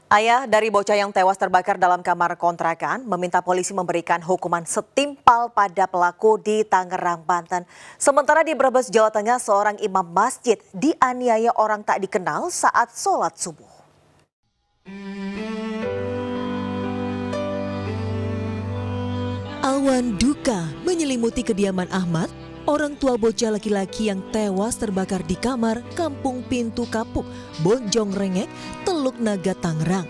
Ayah dari bocah yang tewas terbakar dalam kamar kontrakan meminta polisi memberikan hukuman setimpal pada pelaku di Tangerang, Banten. Sementara di Brebes, Jawa Tengah, seorang imam masjid dianiaya orang tak dikenal saat sholat subuh. Awan duka menyelimuti kediaman Ahmad, orang tua bocah laki-laki yang tewas terbakar di kamar Kampung Pintu Kapuk, Bonjong Rengek, Teluk Naga, Tangerang.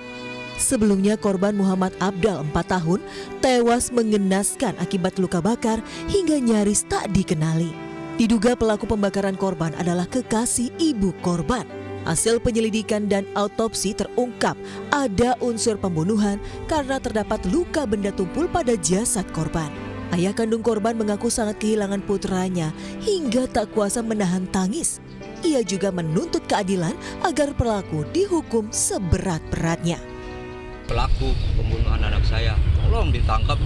Sebelumnya korban Muhammad Abdal 4 tahun tewas mengenaskan akibat luka bakar hingga nyaris tak dikenali. Diduga pelaku pembakaran korban adalah kekasih ibu korban. Hasil penyelidikan dan autopsi terungkap ada unsur pembunuhan karena terdapat luka benda tumpul pada jasad korban. Ayah kandung korban mengaku sangat kehilangan putranya hingga tak kuasa menahan tangis. Ia juga menuntut keadilan agar pelaku dihukum seberat-beratnya. Pelaku pembunuhan anak saya, tolong ditangkap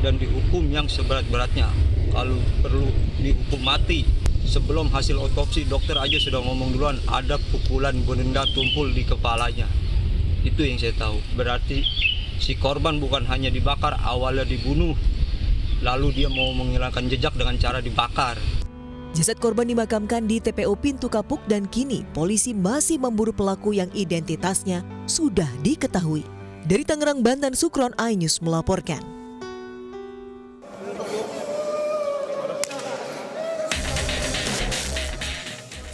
dan dihukum yang seberat-beratnya. Kalau perlu dihukum mati. Sebelum hasil otopsi, dokter aja sudah ngomong duluan ada pukulan benda tumpul di kepalanya. Itu yang saya tahu. Berarti si korban bukan hanya dibakar, awalnya dibunuh. Lalu dia mau menghilangkan jejak dengan cara dibakar. Jasad korban dimakamkan di TPU Pintu Kapuk dan kini polisi masih memburu pelaku yang identitasnya sudah diketahui. Dari Tangerang, Banten, Sukron, iNews melaporkan.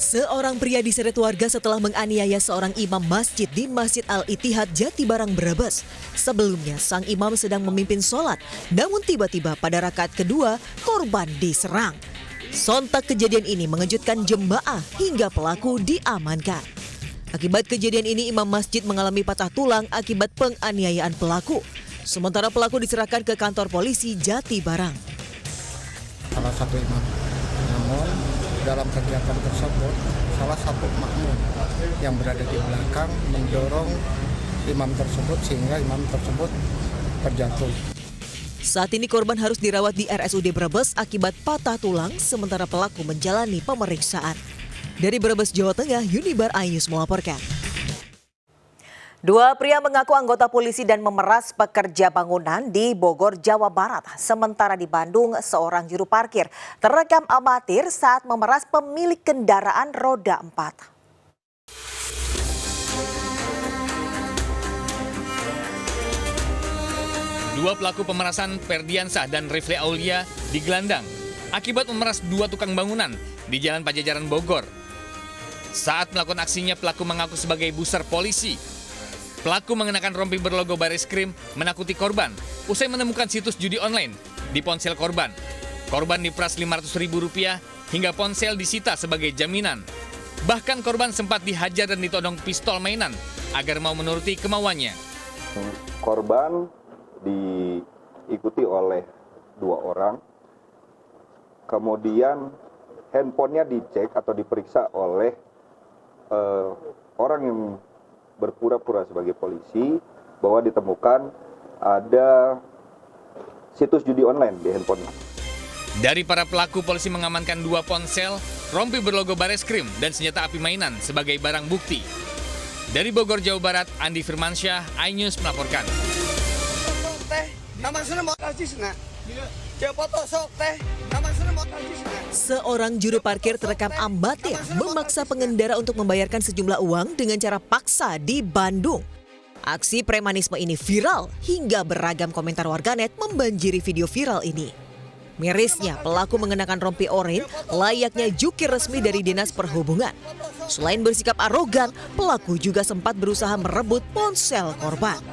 Seorang pria diseret warga setelah menganiaya seorang imam masjid di Masjid Al-Ittihad Jatibarang, Brebes. Sebelumnya sang imam sedang memimpin sholat, namun tiba-tiba pada rakaat kedua korban diserang. Sontak kejadian ini mengejutkan jemaah hingga pelaku diamankan. Akibat kejadian ini imam masjid mengalami patah tulang akibat penganiayaan pelaku. Sementara pelaku diserahkan ke kantor polisi Jatibarang. Salah satu imam, namun dalam kegiatan tersebut salah satu makmum yang berada di belakang mendorong imam tersebut sehingga imam tersebut terjatuh. Saat ini korban harus dirawat di RSUD Brebes akibat patah tulang, sementara pelaku menjalani pemeriksaan. Dari Brebes, Jawa Tengah, Unibar iNews melaporkan. Dua pria mengaku anggota polisi dan memeras pekerja bangunan di Bogor, Jawa Barat. Sementara di Bandung, seorang juru parkir terekam amatir saat memeras pemilik kendaraan roda 4. Dua pelaku pemerasan Ferdiansah dan Rifle Aulia digelandang akibat memeras dua tukang bangunan di Jalan Pajajaran, Bogor. Saat melakukan aksinya, pelaku mengaku sebagai buser polisi. Pelaku mengenakan rompi berlogo Bareskrim menakuti korban usai menemukan situs judi online di ponsel korban. Korban diperas Rp500.000 hingga ponsel disita sebagai jaminan. Bahkan korban sempat dihajar dan ditodong pistol mainan agar mau menuruti kemauannya. Korban diikuti oleh dua orang, kemudian handphonenya dicek atau diperiksa oleh orang yang berpura-pura sebagai polisi bahwa ditemukan ada situs judi online di handphonenya. Dari para pelaku, polisi mengamankan dua ponsel, rompi berlogo Bareskrim, dan senjata api mainan sebagai barang bukti. Dari Bogor, Jawa Barat, Andi Firmansyah, iNews melaporkan. Seorang juru parkir terekam amatir memaksa pengendara untuk membayarkan sejumlah uang dengan cara paksa di Bandung. Aksi premanisme ini viral hingga beragam komentar warganet membanjiri video viral ini. Mirisnya, pelaku mengenakan rompi oranye layaknya jukir resmi dari Dinas Perhubungan. Selain bersikap arogan, pelaku juga sempat berusaha merebut ponsel korban.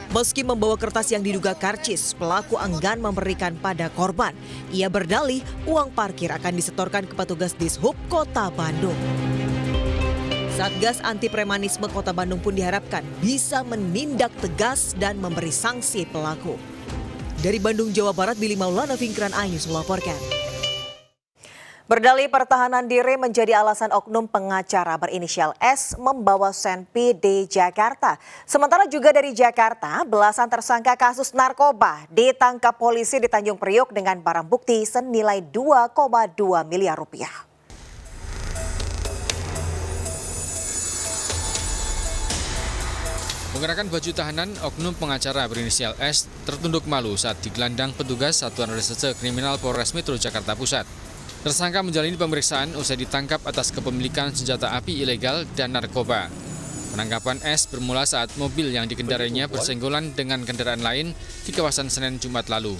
Meski membawa kertas yang diduga karcis, pelaku enggan memberikan pada korban. Ia berdalih uang parkir akan disetorkan ke petugas Dishub Kota Bandung. Satgas Anti Premanisme Kota Bandung pun diharapkan bisa menindak tegas dan memberi sanksi pelaku. Dari Bandung, Jawa Barat, Billy Maulana, Vingkran, iNews melaporkan. Berdalih pertahanan diri menjadi alasan oknum pengacara berinisial S membawa Senpi di Jakarta. Sementara juga dari Jakarta, belasan tersangka kasus narkoba ditangkap polisi di Tanjung Priok dengan barang bukti senilai 2,2 miliar rupiah. Menggunakan baju tahanan, oknum pengacara berinisial S tertunduk malu saat digelandang petugas Satuan Reserse Kriminal Polres Metro Jakarta Pusat. Tersangka menjalani pemeriksaan usai ditangkap atas kepemilikan senjata api ilegal dan narkoba. Penangkapan S bermula saat mobil yang dikendarainya bersenggolan dengan kendaraan lain di kawasan Senen Jumat lalu.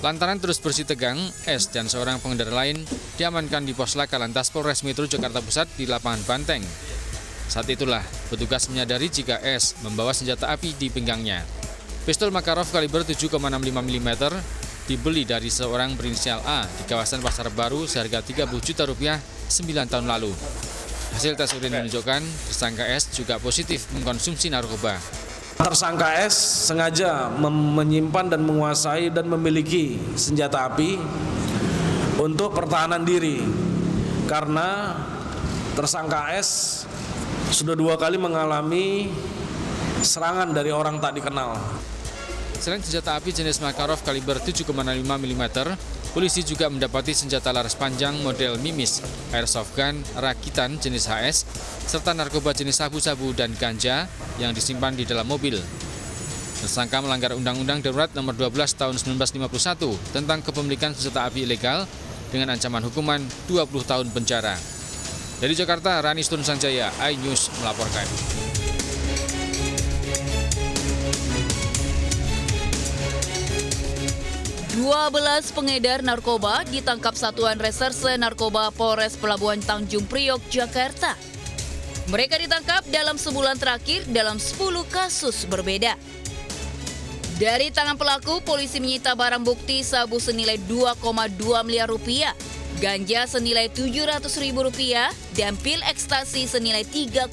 Lantaran terus bersih tegang, S dan seorang pengendara lain diamankan di pos Laka Lantas Polres Metro Jakarta Pusat di lapangan Banteng. Saat itulah, petugas menyadari jika S membawa senjata api di pinggangnya. Pistol Makarov kaliber 7,65 mm dibeli dari seorang berinisial A di kawasan Pasar Baru seharga 30 juta rupiah 9 tahun lalu. Hasil tes urin menunjukkan tersangka S juga positif mengkonsumsi narkoba. Tersangka S sengaja menyimpan dan menguasai dan memiliki senjata api untuk pertahanan diri karena tersangka S sudah 2 kali mengalami serangan dari orang tak dikenal. Selain senjata api jenis Makarov kaliber 7,65 mm, polisi juga mendapati senjata laras panjang model Mimis, airsoft gun rakitan jenis HS, serta narkoba jenis sabu-sabu dan ganja yang disimpan di dalam mobil. Tersangka melanggar Undang-Undang Darurat Nomor 12 Tahun 1951 tentang kepemilikan senjata api ilegal dengan ancaman hukuman 20 tahun penjara. Dari Jakarta, Rani Stun Sanjaya, iNews melaporkan. Dua belas pengedar narkoba ditangkap Satuan Reserse Narkoba Polres Pelabuhan Tanjung Priok, Jakarta. Mereka ditangkap dalam sebulan terakhir dalam 10 kasus berbeda. Dari tangan pelaku, polisi menyita barang bukti sabu senilai 2,2 miliar rupiah, ganja senilai 700 ribu rupiah, dan pil ekstasi senilai 3,6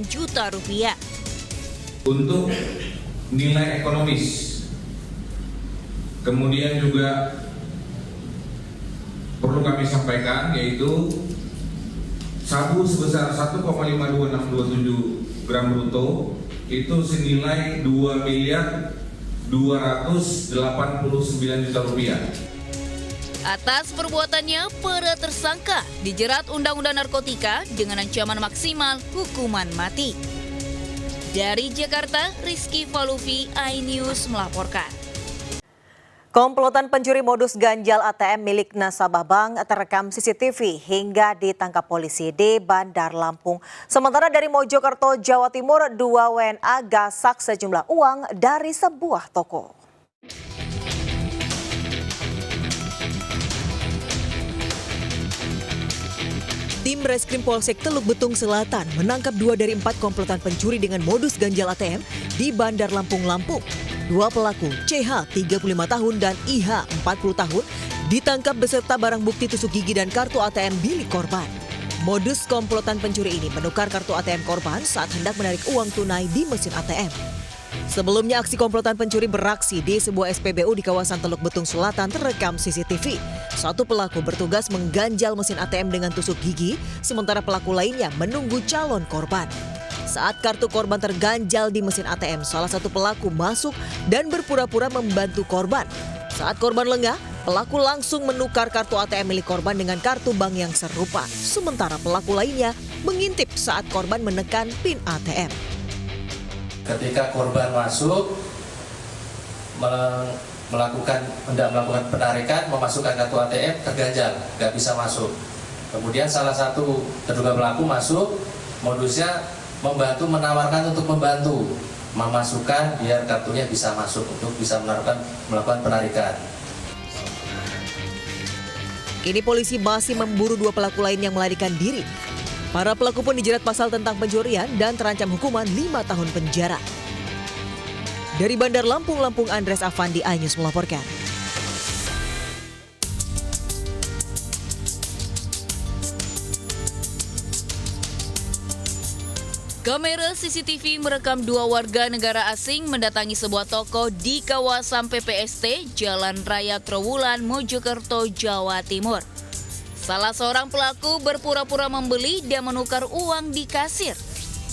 juta rupiah. Untuk nilai ekonomis, kemudian juga perlu kami sampaikan yaitu sabu sebesar 1,52627 gram bruto itu senilai 2 miliar 289 juta rupiah. Atas perbuatannya, para tersangka dijerat Undang-Undang Narkotika dengan ancaman maksimal hukuman mati. Dari Jakarta, Rizky Falufi, iNews melaporkan. Komplotan pencuri modus ganjal ATM milik nasabah bank terekam CCTV hingga ditangkap polisi di Bandar Lampung. Sementara dari Mojokerto, Jawa Timur, 2 WNA gasak sejumlah uang dari sebuah toko. Tim Reskrim Polsek Teluk Betung Selatan menangkap 2 dari 4 komplotan pencuri dengan modus ganjal ATM di Bandar Lampung, Lampung. 2 pelaku, CH 35 tahun dan IH 40 tahun, ditangkap beserta barang bukti tusuk gigi dan kartu ATM milik korban. Modus komplotan pencuri ini menukar kartu ATM korban saat hendak menarik uang tunai di mesin ATM. Sebelumnya aksi komplotan pencuri beraksi di sebuah SPBU di kawasan Teluk Betung Selatan terekam CCTV. Satu pelaku bertugas mengganjal mesin ATM dengan tusuk gigi, sementara pelaku lainnya menunggu calon korban. Saat kartu korban terganjal di mesin ATM, salah satu pelaku masuk dan berpura-pura membantu korban. Saat korban lengah, pelaku langsung menukar kartu ATM milik korban dengan kartu bank yang serupa. Sementara pelaku lainnya mengintip saat korban menekan PIN ATM. Ketika korban masuk, hendak melakukan penarikan, memasukkan kartu ATM, terganjal, nggak bisa masuk. Kemudian salah satu terduga pelaku masuk, modusnya membantu, menawarkan untuk membantu memasukkan biar kartunya bisa masuk untuk bisa melakukan penarikan. Kini polisi masih memburu 2 pelaku lain yang melarikan diri. Para pelaku pun dijerat pasal tentang pencurian dan terancam hukuman 5 tahun penjara. Dari Bandar Lampung, Andres Afandi, iNews melaporkan. Kamera CCTV merekam 2 warga negara asing mendatangi sebuah toko di kawasan PPST Jalan Raya Trowulan, Mojokerto, Jawa Timur. Salah seorang pelaku berpura-pura membeli dan menukar uang di kasir.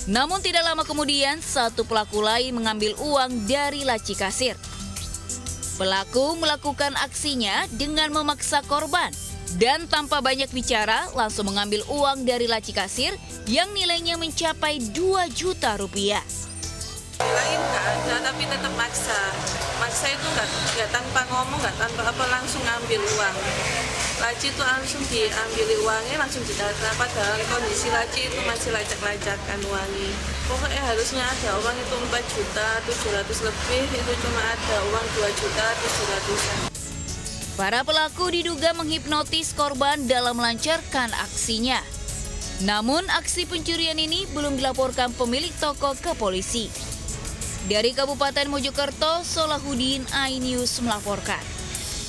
Namun tidak lama kemudian, satu pelaku lain mengambil uang dari laci kasir. Pelaku melakukan aksinya dengan memaksa korban dan tanpa banyak bicara langsung mengambil uang dari laci kasir yang nilainya mencapai 2 juta rupiah. Lain nggak ada, tapi tetap maksa. Maksa itu nggak tanpa ngomong, nggak tanpa apa, langsung ngambil uang. Laci itu langsung diambil uangnya, langsung didata. Padahal kondisi laci itu masih lacak-lacakan uangnya. Pokoknya harusnya ada uang itu 4.700.000 lebih, itu cuma ada uang 2.700.000. Para pelaku diduga menghipnotis korban dalam melancarkan aksinya. Namun aksi pencurian ini belum dilaporkan pemilik toko ke polisi. Dari Kabupaten Mojokerto, Solahuddin, iNews melaporkan.